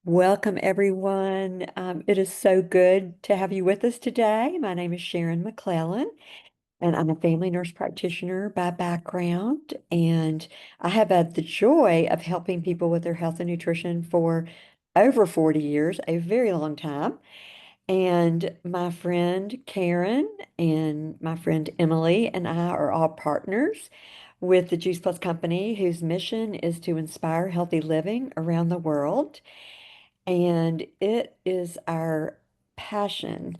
Welcome, everyone. It is so good to have you with us today. My name is Sharon McClellan, and I'm a family nurse practitioner by background. And I have had the joy of helping people with their health and nutrition for over 40 years, a very long time. And my friend Karen and my friend Emily and I are all partners with the Juice Plus Company, whose mission is to inspire healthy living around the world. And it is our passion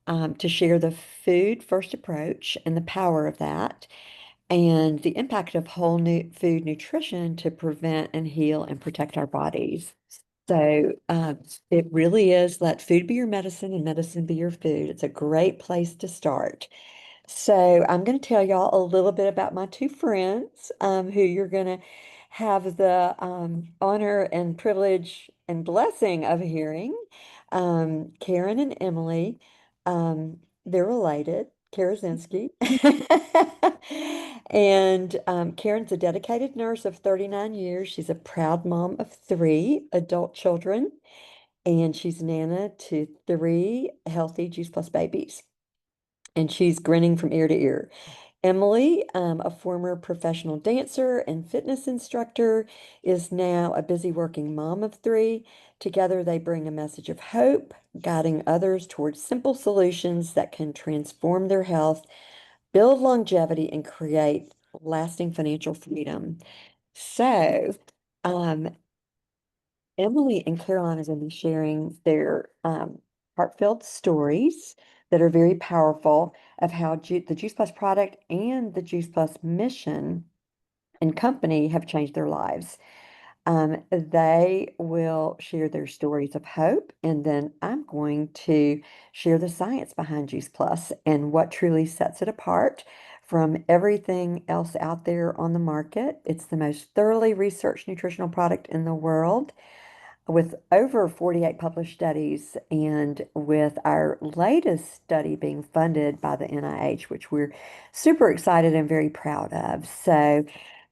to share the food first approach and the power of that, and the impact of whole new food nutrition to prevent and heal and protect our bodies. So it really is let food be your medicine and medicine be your food. It's a great place to start. So I'm going to tell y'all a little bit about my two friends who you're going to have the honor and privilege and blessing of hearing. Karen and Emily, they're related, Karazinski. And Karen's a dedicated nurse of 39 years. She's a proud mom of three adult children, and she's Nana to three healthy Juice Plus babies, and she's grinning from ear to ear. Emily, a former professional dancer and fitness instructor, is now a busy working mom of three. Together, they bring a message of hope, guiding others towards simple solutions that can transform their health, build longevity, and create lasting financial freedom. So, um, Emily and Caroline is going to be sharing their heartfelt stories that are very powerful of how the Juice Plus product and the Juice Plus mission and company have changed their lives. They will share their stories of hope, and then I'm going to share the science behind Juice Plus and what truly sets it apart from everything else out there on the market. It's the most thoroughly researched nutritional product in the world, with over 48 published studies, and with our latest study being funded by the NIH, which we're super excited and very proud of. So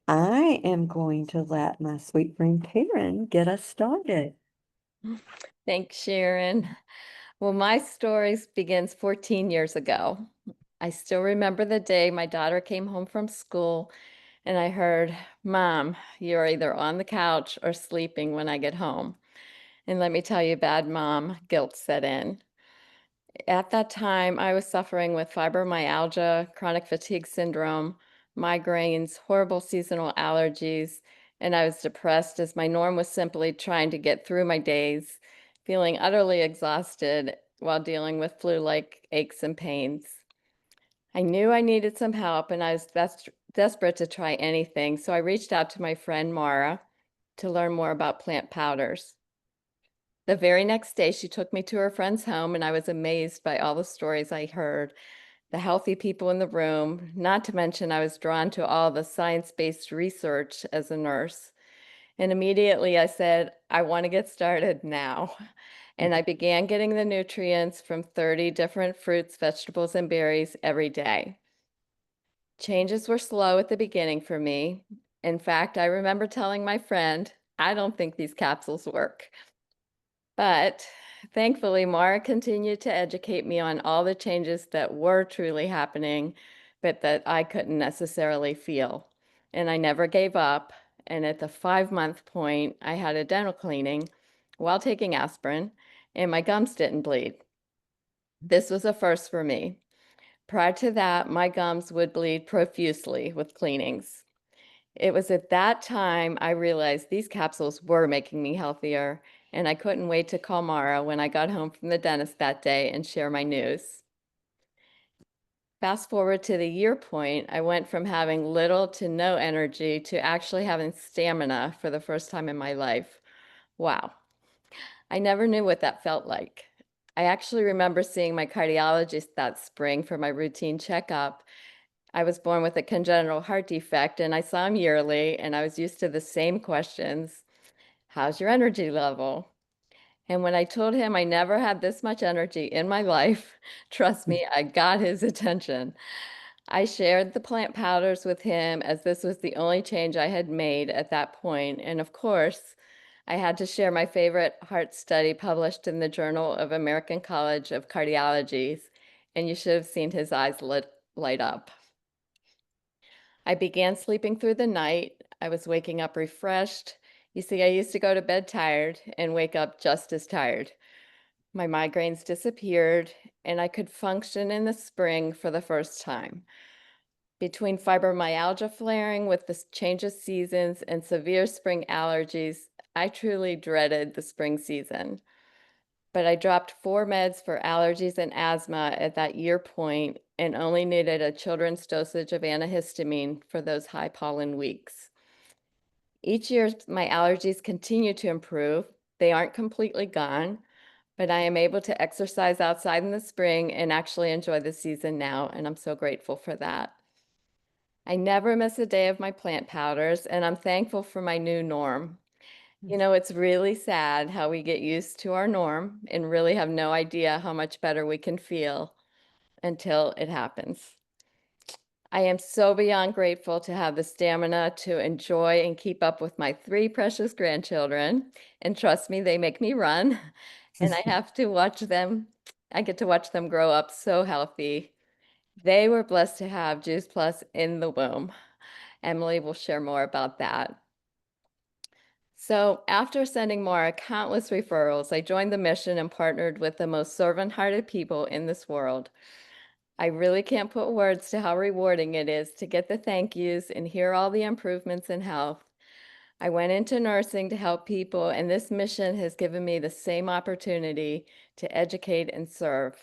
I am going to let my sweet friend Karen get us started. Thanks, Sharon. Well, my story begins 14 years ago. I still remember the day my daughter came home from school and I heard, "Mom, you're either on the couch or sleeping when I get home." And let me tell you, bad mom guilt set in. At that time, I was suffering with fibromyalgia, chronic fatigue syndrome, migraines, horrible seasonal allergies, and I was depressed as my norm was simply trying to get through my days, feeling utterly exhausted while dealing with flu-like aches and pains. I knew I needed some help and I was desperate to try anything, so I reached out to my friend Mara to learn more about plant powders. The very next day, she took me to her friend's home, and I was amazed by all the stories I heard, the healthy people in the room, not to mention I was drawn to all the science-based research as a nurse. And immediately I said, I want to get started now. And I began getting the nutrients from 30 different fruits, vegetables, and berries every day. Changes were slow at the beginning for me. In fact, I remember telling my friend, I don't think these capsules work. But thankfully, Mara continued to educate me on all the changes that were truly happening, but that I couldn't necessarily feel. And I never gave up. And at the 5-month point, I had a dental cleaning while taking aspirin, and my gums didn't bleed. This was a first for me. Prior to that, my gums would bleed profusely with cleanings. It was at that time I realized these capsules were making me healthier, and I couldn't wait to call Mara when I got home from the dentist that day and share my news. Fast forward to the year point, I went from having little to no energy to actually having stamina for the first time in my life. Wow. I never knew what that felt like. I actually remember seeing my cardiologist that spring for my routine checkup. I was born with a congenital heart defect, and I saw him yearly, and I was used to the same questions. How's your energy level? And when I told him I never had this much energy in my life, trust me, I got his attention. I shared the plant powders with him as this was the only change I had made at that point. And of course, I had to share my favorite heart study published in the Journal of American College of Cardiology, and you should have seen his eyes light up. I began sleeping through the night. I was waking up refreshed. You see, I used to go to bed tired and wake up just as tired. My migraines disappeared, and I could function in the spring for the first time. Between fibromyalgia flaring with the change of seasons and severe spring allergies, I truly dreaded the spring season. But I dropped 4 meds for allergies and asthma at that year point and only needed a children's dosage of antihistamine for those high pollen weeks. Each year, my allergies continue to improve. They aren't completely gone, but I am able to exercise outside in the spring and actually enjoy the season now, and I'm so grateful for that. I never miss a day of my plant powders, and I'm thankful for my new norm. It's really sad how we get used to our norm and really have no idea how much better we can feel until it happens. I am so beyond grateful to have the stamina to enjoy and keep up with my 3 precious grandchildren. And trust me, they make me run. And I get to watch them grow up so healthy. They were blessed to have Juice Plus in the womb. Emily will share more about that. So, after sending Mara countless referrals, I joined the mission and partnered with the most servant hearted people in this world. I really can't put words to how rewarding it is to get the thank yous and hear all the improvements in health. I went into nursing to help people, and this mission has given me the same opportunity to educate and serve.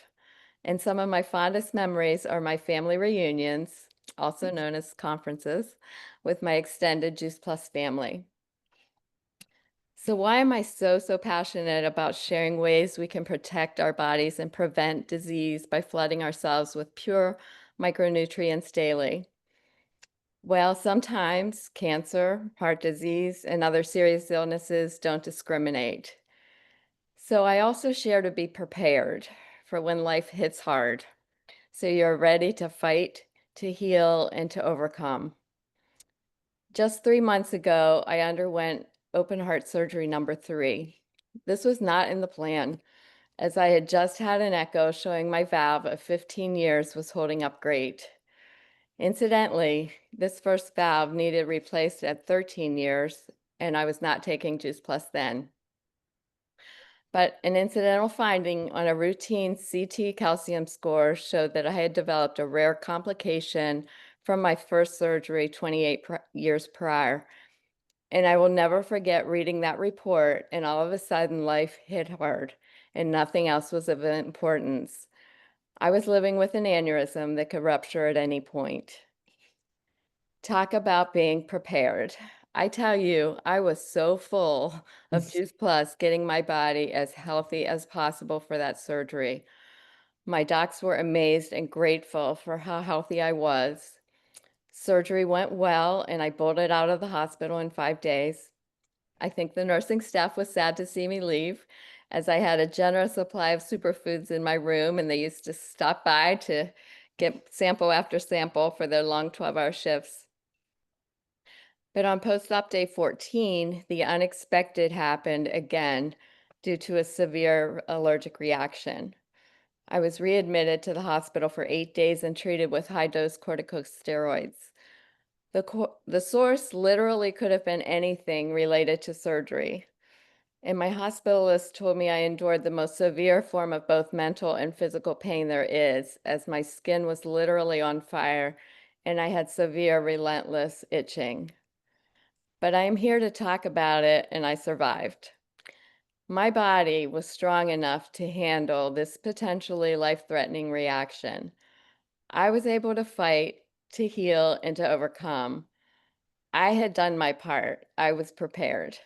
And some of my fondest memories are my family reunions, also known as conferences, with my extended Juice Plus family. So, why am I so passionate about sharing ways we can protect our bodies and prevent disease by flooding ourselves with pure micronutrients daily? Well, sometimes cancer, heart disease, and other serious illnesses don't discriminate. So, I also share to be prepared for when life hits hard. So, you're ready to fight, to heal, and to overcome. Just 3 months ago, I underwent open heart surgery number 3. This was not in the plan, as I had just had an echo showing my valve of 15 years was holding up great. Incidentally, this first valve needed replaced at 13 years, and I was not taking Juice Plus then. But an incidental finding on a routine CT calcium score showed that I had developed a rare complication from my first surgery 28 years prior. And I will never forget reading that report, and all of a sudden, life hit hard, and nothing else was of importance. I was living with an aneurysm that could rupture at any point. Talk about being prepared. I tell you, I was so full of Juice Plus, getting my body as healthy as possible for that surgery. My docs were amazed and grateful for how healthy I was. Surgery went well, and I bolted out of the hospital in 5 days. I think the nursing staff was sad to see me leave, as I had a generous supply of superfoods in my room, and they used to stop by to get sample after sample for their long 12-hour shifts. But on post-op day 14, the unexpected happened again due to a severe allergic reaction. I was readmitted to the hospital for 8 days and treated with high-dose corticosteroids. The source literally could have been anything related to surgery. And my hospitalist told me I endured the most severe form of both mental and physical pain there is, as my skin was literally on fire and I had severe, relentless itching. But I am here to talk about it, and I survived. My body was strong enough to handle this potentially life-threatening reaction. I was able to fight, to heal, and to overcome. I had done my part. I was prepared.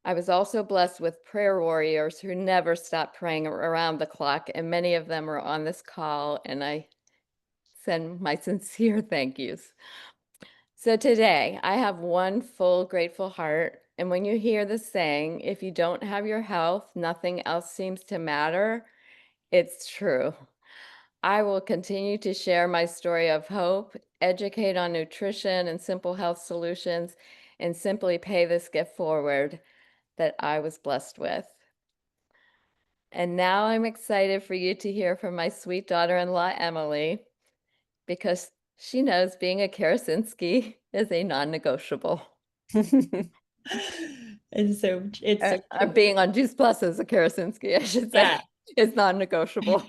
I was also blessed with prayer warriors who never stopped praying around the clock, and many of them are on this call, and I send my sincere thank yous. So today, I have one full grateful heart, and when you hear the saying, if you don't have your health, nothing else seems to matter, it's true. I will continue to share my story of hope, educate on nutrition and simple health solutions, and simply pay this gift forward that I was blessed with. And now I'm excited for you to hear from my sweet daughter-in-law, Emily, because she knows being a Karasinski is a non-negotiable. It's so true. Being on Juice Plus is a Karasinski, I should Yeah. say, is non-negotiable.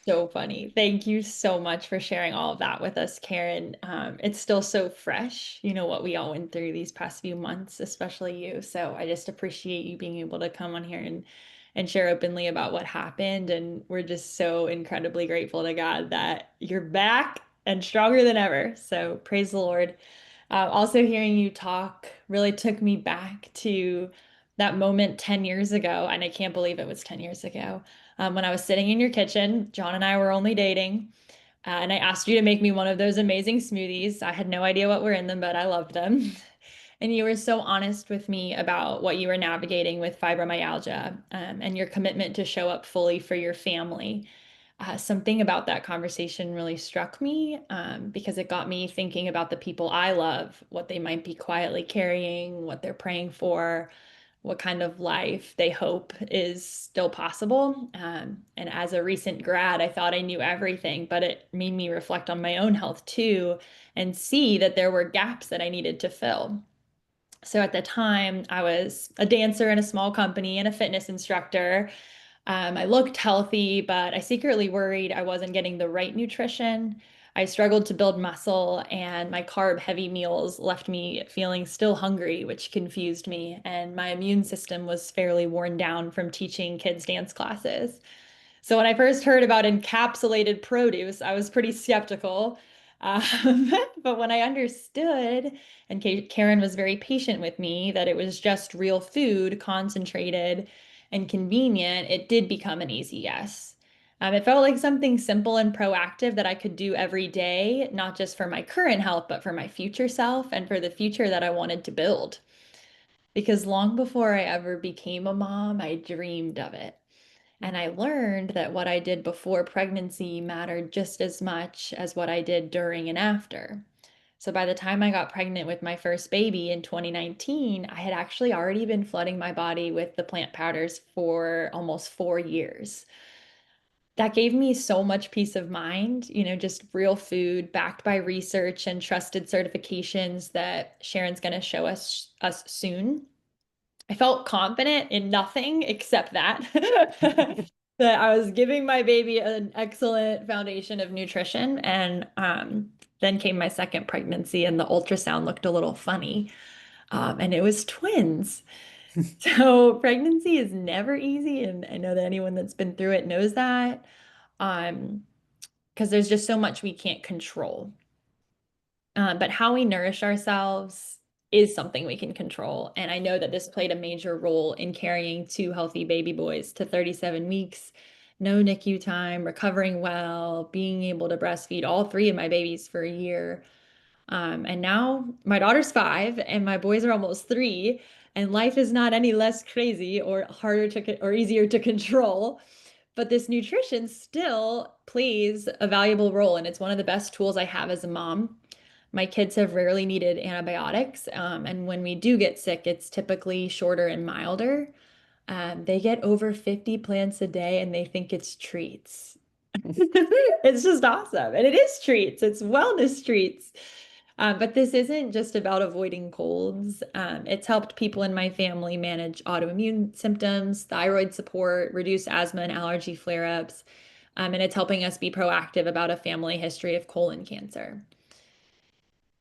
So funny. Thank you so much for sharing all of that with us, Karen. It's still so fresh, what we all went through these past few months, especially you. So I just appreciate you being able to come on here and share openly about what happened. And we're just so incredibly grateful to God that you're back and stronger than ever. So praise the Lord. Also, hearing you talk really took me back to that moment 10 years ago. And I can't believe it was 10 years ago when I was sitting in your kitchen. John and I were only dating. And I asked you to make me one of those amazing smoothies. I had no idea what were in them, but I loved them. And you were so honest with me about what you were navigating with fibromyalgia, and your commitment to show up fully for your family. Something about that conversation really struck me, because it got me thinking about the people I love, what they might be quietly carrying, what they're praying for, what kind of life they hope is still possible. And as a recent grad, I thought I knew everything, but it made me reflect on my own health too and see that there were gaps that I needed to fill. So at the time, I was a dancer in a small company and a fitness instructor. I looked healthy, but I secretly worried I wasn't getting the right nutrition. I struggled to build muscle, and my carb-heavy meals left me feeling still hungry, which confused me. And my immune system was fairly worn down from teaching kids dance classes. So when I first heard about encapsulated produce, I was pretty skeptical. But when I understood, and Karen was very patient with me, that it was just real food, concentrated and convenient, it did become an easy yes. It felt like something simple and proactive that I could do every day, not just for my current health, but for my future self and for the future that I wanted to build. Because long before I ever became a mom, I dreamed of it. And I learned that what I did before pregnancy mattered just as much as what I did during and after. So by the time I got pregnant with my first baby in 2019, I had actually already been flooding my body with the plant powders for almost 4 years. That gave me so much peace of mind, just real food backed by research and trusted certifications that Sharon's going to show us soon. I felt confident in nothing except that. That I was giving my baby an excellent foundation of nutrition. And then came my second pregnancy, and the ultrasound looked a little funny. And it was twins. So pregnancy is never easy. And I know that anyone that's been through it knows that. Um, because there's just so much we can't control. But how we nourish ourselves is something we can control. And I know that this played a major role in carrying two healthy baby boys to 37 weeks, no NICU time, recovering well, being able to breastfeed all three of my babies for a year. And now my daughter's 5 and my boys are almost 3, and life is not any less crazy or harder or easier to control. But this nutrition still plays a valuable role, and it's one of the best tools I have as a mom. My kids have rarely needed antibiotics, and when we do get sick, it's typically shorter and milder. They get over 50 plants a day and they think it's treats. It's just awesome. And it is treats, it's wellness treats. But this isn't just about avoiding colds. It's helped people in my family manage autoimmune symptoms, thyroid support, reduce asthma and allergy flare-ups. And it's helping us be proactive about a family history of colon cancer.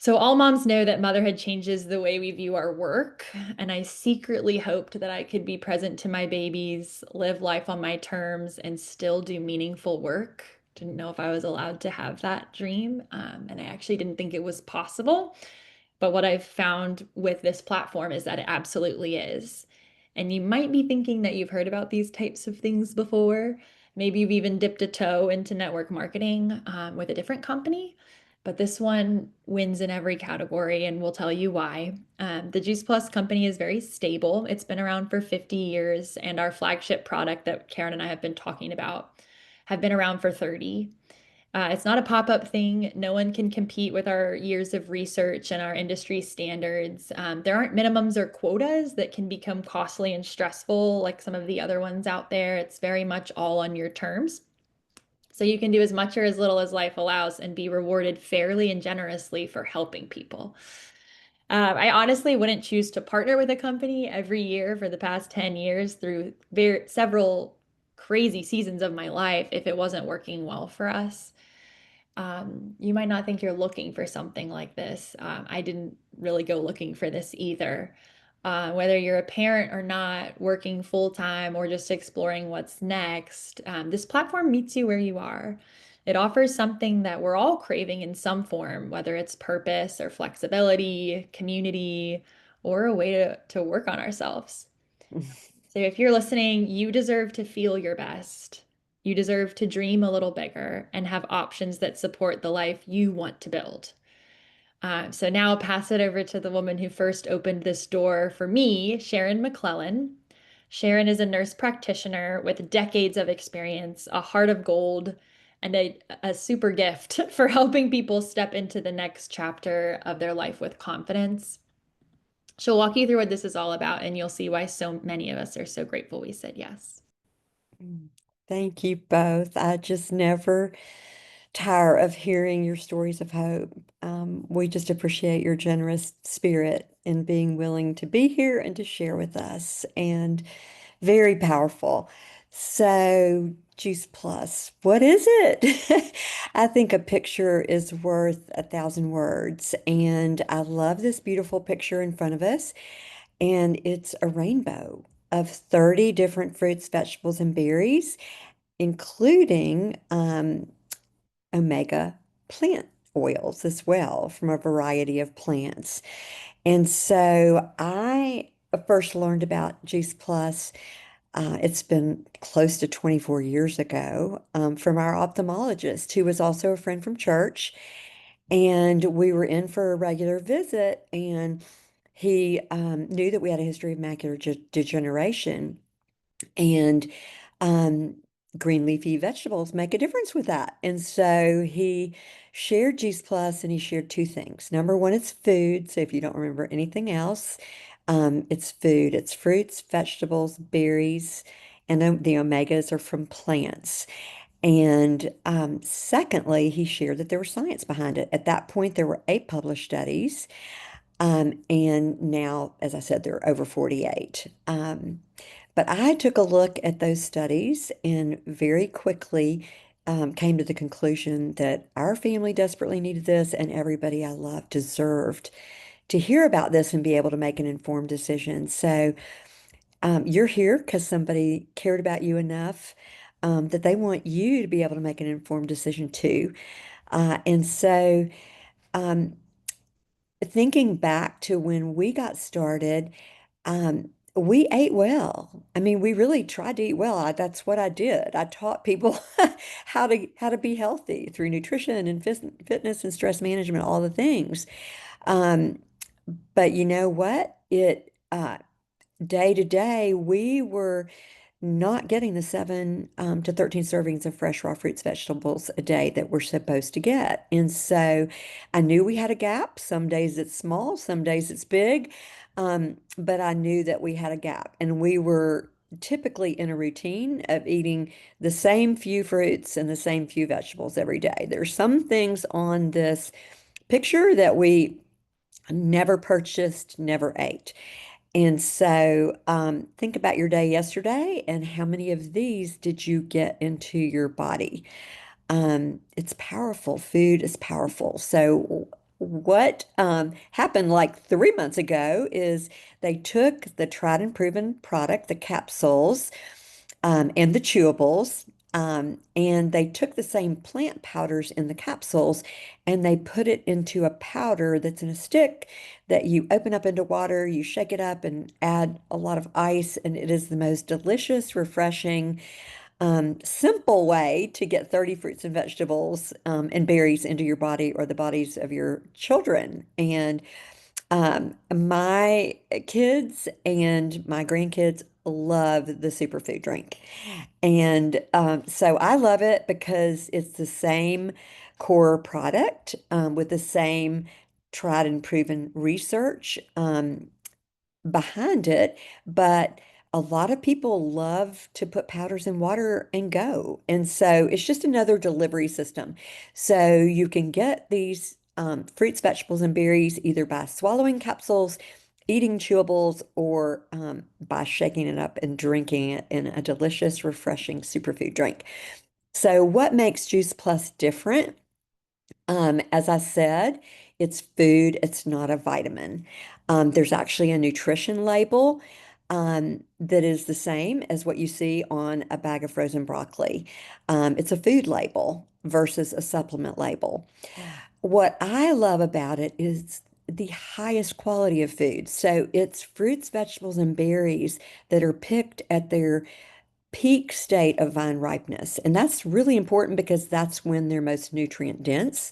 So all moms know that motherhood changes the way we view our work, and I secretly hoped that I could be present to my babies, live life on my terms, and still do meaningful work. Didn't know if I was allowed to have that dream, and I actually didn't think it was possible. But what I've found with this platform is that it absolutely is. And you might be thinking that you've heard about these types of things before. Maybe you've even dipped a toe into network marketing, with a different company. But this one wins in every category, and we'll tell you why. The Juice Plus company is very stable. It's been around for 50 years, and our flagship product that Karen and I have been talking about have been around for 30. It's not a pop-up thing. No one can compete with our years of research and our industry standards. There aren't minimums or quotas that can become costly and stressful like some of the other ones out there. It's very much all on your terms. So you can do as much or as little as life allows and be rewarded fairly and generously for helping people. I honestly wouldn't choose to partner with a company every year for the past 10 years through several crazy seasons of my life if it wasn't working well for us. You might not think you're looking for something like this. I didn't really go looking for this either. Whether you're a parent or not, working full time or just exploring what's next, this platform meets you where you are. It offers something that we're all craving in some form, whether it's purpose or flexibility, community, or a way to work on ourselves. So if you're listening, you deserve to feel your best. You deserve to dream a little bigger and have options that support the life you want to build. So now I'll pass it over to the woman who first opened this door for me, Sharon McClellan. Sharon is a nurse practitioner with decades of experience, a heart of gold, and a super gift for helping people step into the next chapter of their life with confidence. She'll walk you through what this is all about, and you'll see why so many of us are so grateful we said yes. Thank you both. I just never tire of hearing your stories of hope. We just appreciate your generous spirit in being willing to be here and to share with us, and very powerful. So, Juice Plus, what is it? I think a picture is worth 1,000 words, and I love this beautiful picture in front of us, and it's a rainbow of 30 different fruits, vegetables, and berries, including omega plant oils as well from a variety of plants. And so I first learned about Juice Plus. It's been close to 24 years ago, from our ophthalmologist, who was also a friend from church. And we were in for a regular visit, and he knew that we had a history of macular degeneration. And um, green leafy vegetables make a difference with that. And so he shared Juice Plus, and he shared two things. Number one, it's food. So if you don't remember anything else, it's food. It's fruits, vegetables, berries, and then the omegas are from plants. And secondly, he shared that there was science behind it. At that point, there were 8 published studies. And now, as I said, there are over 48. But I took a look at those studies and very quickly came to the conclusion that our family desperately needed this, and everybody I love deserved to hear about this and be able to make an informed decision. So you're here because somebody cared about you enough that they want you to be able to make an informed decision too. And so um, thinking back to when we got started, we ate well. I mean, we really tried to eat well. That's what I did. I taught people how to be healthy through nutrition and fitness and stress management, all the things. Um, but you know what? It day to day, we were not getting the 7 to 13 servings of fresh raw fruits, vegetables a day that we're supposed to get. And so I knew we had a gap. Some days it's small, some days it's big. But I knew that we had a gap, and we were typically in a routine of eating the same few fruits and the same few vegetables every day. There's some things on this picture that we never purchased, never ate. And so think about your day yesterday and how many of these did you get into your body? It's powerful. Food is powerful. So what happened like 3 months ago is they took the tried and proven product, the capsules, and the chewables. And they took the same plant powders in the capsules and they put it into a powder that's in a stick that you open up into water, you shake it up and add a lot of ice, and it is the most delicious, refreshing, simple way to get 30 fruits and vegetables and berries into your body or the bodies of your children. And my kids and my grandkids love the superfood drink. And so I love it because it's the same core product with the same tried and proven research behind it. But a lot of people love to put powders in water and go. And so it's just another delivery system. So you can get these fruits, vegetables, and berries either by swallowing capsules, eating chewables, or by shaking it up and drinking it in a delicious, refreshing superfood drink. So, what makes Juice Plus different? As I said, it's food, it's not a vitamin. There's actually a nutrition label that is the same as what you see on a bag of frozen broccoli. It's a food label versus a supplement label. What I love about it is the highest quality of food. So it's fruits, vegetables, and berries that are picked at their peak state of vine ripeness. And that's really important because that's when they're most nutrient dense.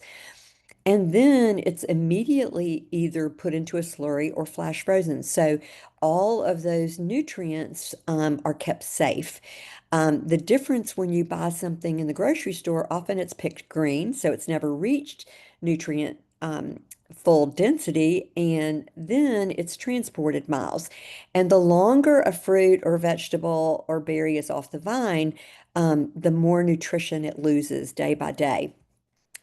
And then it's immediately either put into a slurry or flash frozen. So all of those nutrients are kept safe. The difference when you buy something in the grocery store, often it's picked green, so it's never reached nutrient full density, and then it's transported miles. And the longer a fruit or vegetable or berry is off the vine, the more nutrition it loses day by day.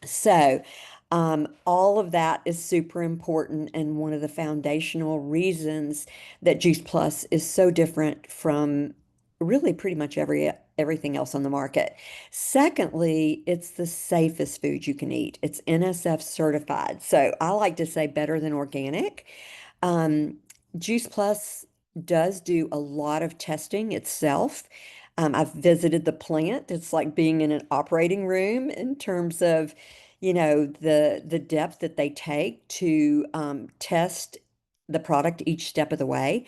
So, all of that is super important and one of the foundational reasons that Juice Plus is so different from really pretty much everything else on the market. Secondly, it's the safest food you can eat. It's NSF certified. So I like to say better than organic. Um, Juice Plus does do a lot of testing itself. I've visited the plant. It's like being in an operating room in terms of, the depth that they take to test the product each step of the way.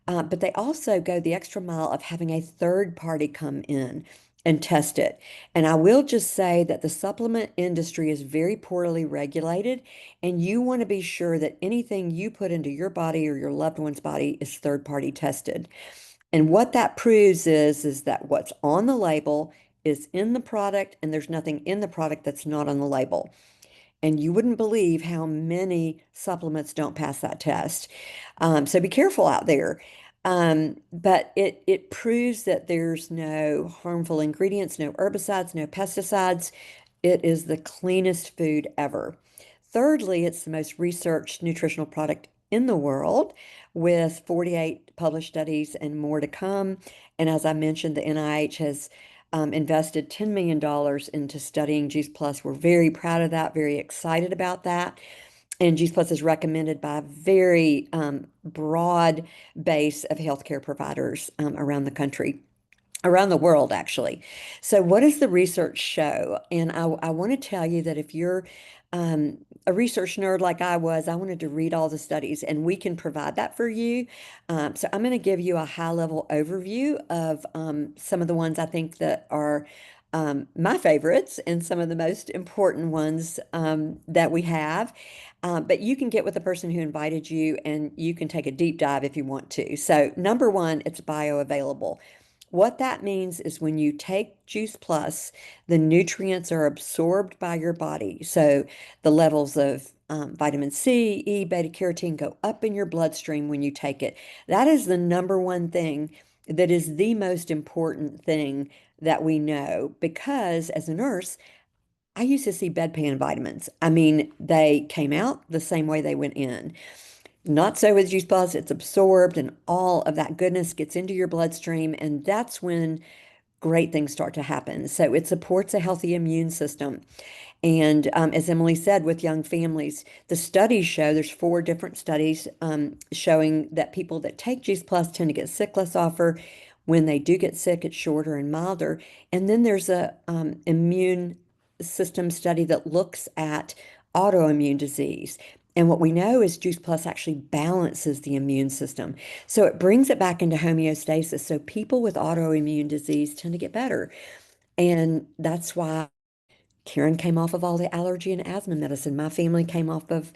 But they also go the extra mile of having a third party come in and test it. And I will just say that the supplement industry is very poorly regulated, and you want to be sure that anything you put into your body or your loved one's body is third party tested. And what that proves is that what's on the label is in the product, and there's nothing in the product that's not on the label. And you wouldn't believe how many supplements don't pass that test. So be careful out there. But it proves that there's no harmful ingredients, no herbicides, no pesticides. It is the cleanest food ever. Thirdly, it's the most researched nutritional product in the world with 48 published studies and more to come. And as I mentioned, the NIH has invested $10 million into studying Juice Plus. We're very proud of that, very excited about that. And Juice Plus is recommended by a very broad base of healthcare providers around the country, around the world, actually. So, what does the research show? And I want to tell you that if you're a research nerd like I was, I wanted to read all the studies, and we can provide that for you. So, I'm going to give you a high-level overview of some of the ones I think that are my favorites and some of the most important ones that we have. But you can get with the person who invited you and you can take a deep dive if you want to. So, number one, it's bioavailable. What that means is when you take Juice Plus, the nutrients are absorbed by your body. So the levels of vitamin C, E, beta carotene go up in your bloodstream when you take it. That is the number one thing that is the most important thing that we know because as a nurse, I used to see bedpan vitamins. I mean, they came out the same way they went in. Not so with Juice Plus. It's absorbed and all of that goodness gets into your bloodstream. And that's when great things start to happen. So it supports a healthy immune system. And as Emily said, with young families, the studies show there's 4 different studies showing that people that take Juice Plus tend to get sick less often. When they do get sick, it's shorter and milder. And then there's a immune system study that looks at autoimmune disease. And what we know is Juice Plus actually balances the immune system. So it brings it back into homeostasis. So people with autoimmune disease tend to get better. And that's why Karen came off of all the allergy and asthma medicine. My family came off of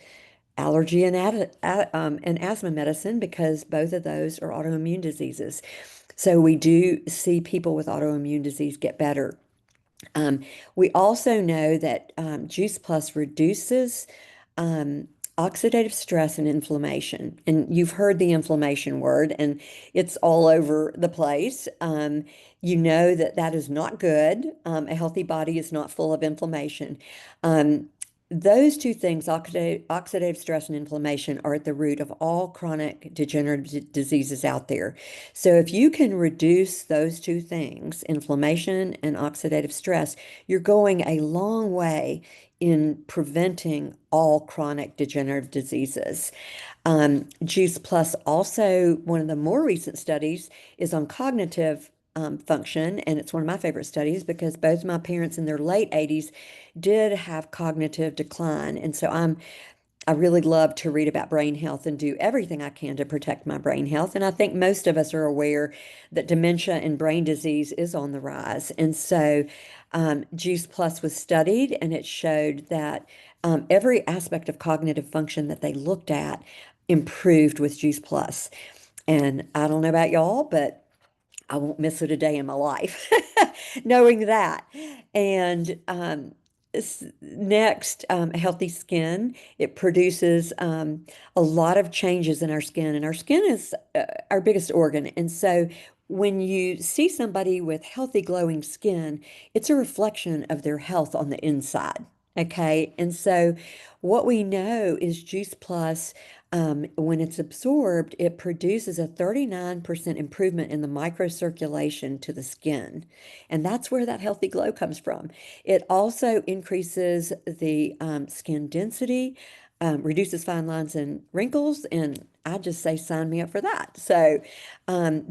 allergy and asthma medicine because both of those are autoimmune diseases. So we do see people with autoimmune disease get better. Um, we also know that Juice Plus reduces um, oxidative stress and inflammation. And you've heard the inflammation word, and it's all over the place. You know that that is not good. A healthy body is not full of inflammation. Um, those two things, oxidative stress and inflammation, are at the root of all chronic degenerative diseases out there. So if you can reduce those two things, inflammation and oxidative stress, you're going a long way in preventing all chronic degenerative diseases. Juice Plus also, one of the more recent studies is on cognitive function, and it's one of my favorite studies because both my parents in their late 80s did have cognitive decline. And so I really love to read about brain health and do everything I can to protect my brain health. And I think most of us are aware that dementia and brain disease is on the rise. And so Juice Plus was studied, and it showed that every aspect of cognitive function that they looked at improved with Juice Plus. And I don't know about y'all, but I won't miss it a day in my life, knowing that. And next, healthy skin. It produces a lot of changes in our skin, and our skin is our biggest organ. And so when you see somebody with healthy, glowing skin, it's a reflection of their health on the inside. Okay. And so what we know is Juice Plus, when it's absorbed, it produces a 39% improvement in the microcirculation to the skin. And that's where that healthy glow comes from. It also increases the skin density, reduces fine lines and wrinkles, and I just say sign me up for that. So,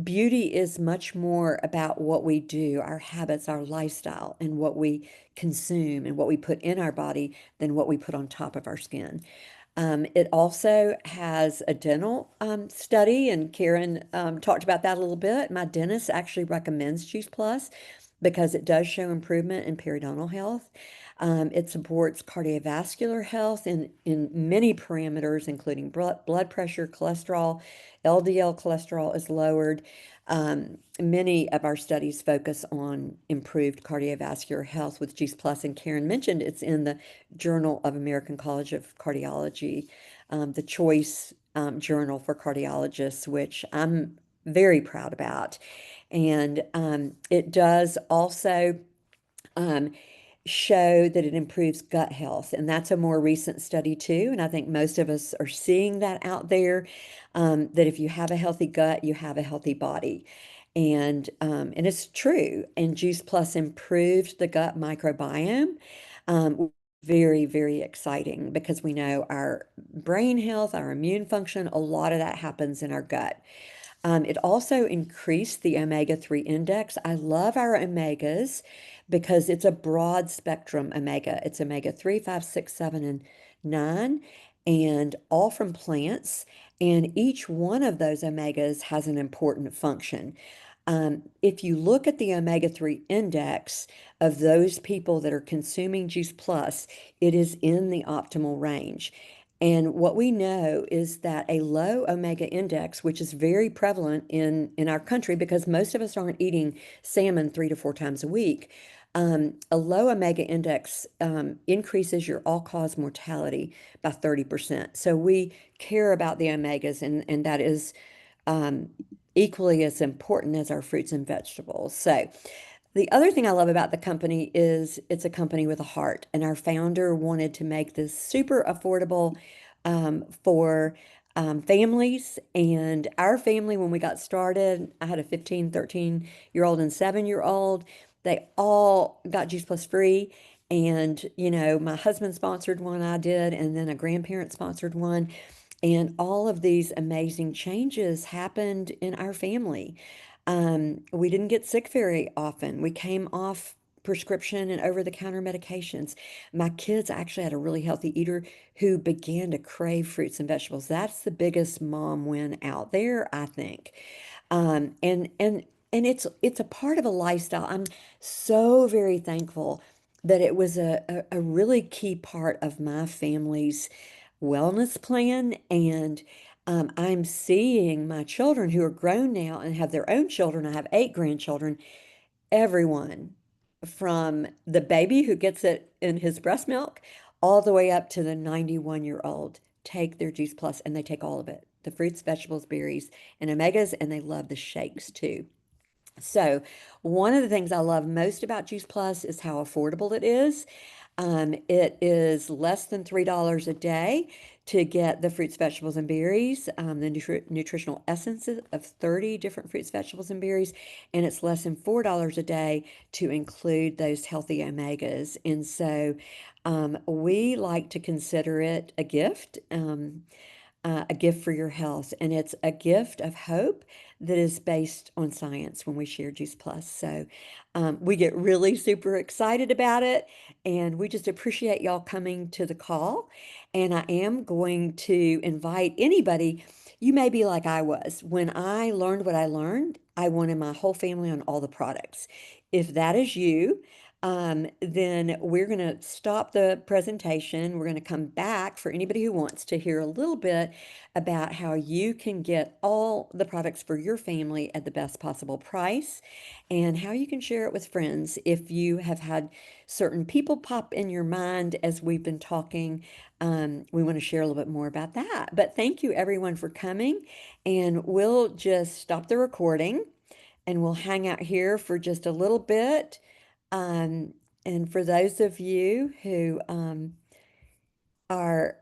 beauty is much more about what we do, our habits, our lifestyle, and what we consume and what we put in our body than what we put on top of our skin. It also has a dental study, and Karen talked about that a little bit. My dentist actually recommends Juice Plus because it does show improvement in periodontal health. It supports cardiovascular health in many parameters, including blood pressure, cholesterol. LDL cholesterol is lowered. Many of our studies focus on improved cardiovascular health with Juice Plus, and Karen mentioned it's in the Journal of American College of Cardiology, the Choice Journal for Cardiologists, which I'm very proud about. And it does also um, show that it improves gut health. And that's a more recent study too. And I think most of us are seeing that out there, that if you have a healthy gut, you have a healthy body. And it's true. And Juice Plus improved the gut microbiome. Very, very exciting because we know our brain health, our immune function, a lot of that happens in our gut. It also increased the omega-3 index. I love our omegas because it's a broad spectrum omega. It's omega-3, 5, 6, 7, and 9, and all from plants. And each one of those omegas has an important function. If you look at the omega-3 index of those people that are consuming Juice Plus, it is in the optimal range. And what we know is that a low omega index, which is very prevalent in our country because most of us aren't eating salmon 3 to 4 times a week, a low omega index increases your all-cause mortality by 30%. So we care about the omegas, and that is equally as important as our fruits and vegetables. So the other thing I love about the company is it's a company with a heart, and our founder wanted to make this super affordable for families. And our family, when we got started, I had a 15, 13-year-old and 7-year-old. They all got Juice Plus free. And, you know, my husband sponsored one, I did, and then a grandparent sponsored one. And all of these amazing changes happened in our family. We didn't get sick very often. We came off prescription and over-the-counter medications. My kids actually had a really healthy eater who began to crave fruits and vegetables. That's the biggest mom win out there, I think. And it's a part of a lifestyle. I'm so very thankful that it was a really key part of my family's wellness plan. And I'm seeing my children who are grown now and have their own children. I have 8 grandchildren. Everyone from the baby who gets it in his breast milk all the way up to the 91-year-old take their Juice Plus, and they take all of it, the fruits, vegetables, berries, and omegas, and they love the shakes too. So, one of the things I love most about Juice Plus is how affordable it is. It is less than $3 a day to get the fruits, vegetables, and berries, the nutritional essences of 30 different fruits, vegetables, and berries, and it's less than $4 a day to include those healthy omegas. And so we like to consider it a gift for your health, and it's a gift of hope that is based on science when we share Juice Plus. So we get really super excited about it, and we just appreciate y'all coming to the call. And I am going to invite anybody. You may be like I was. When I learned what I learned, I wanted my whole family on all the products. If that is you, then we're going to stop the presentation. We're going to come back for anybody who wants to hear a little bit about how you can get all the products for your family at the best possible price and how you can share it with friends. If you have had certain people pop in your mind as we've been talking, we want to share a little bit more about that. But thank you everyone for coming, and we'll just stop the recording and we'll hang out here for just a little bit. And for those of you who are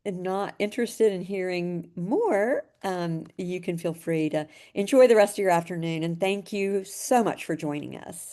not interested in hearing more, you can feel free to enjoy the rest of your afternoon. And thank you so much for joining us.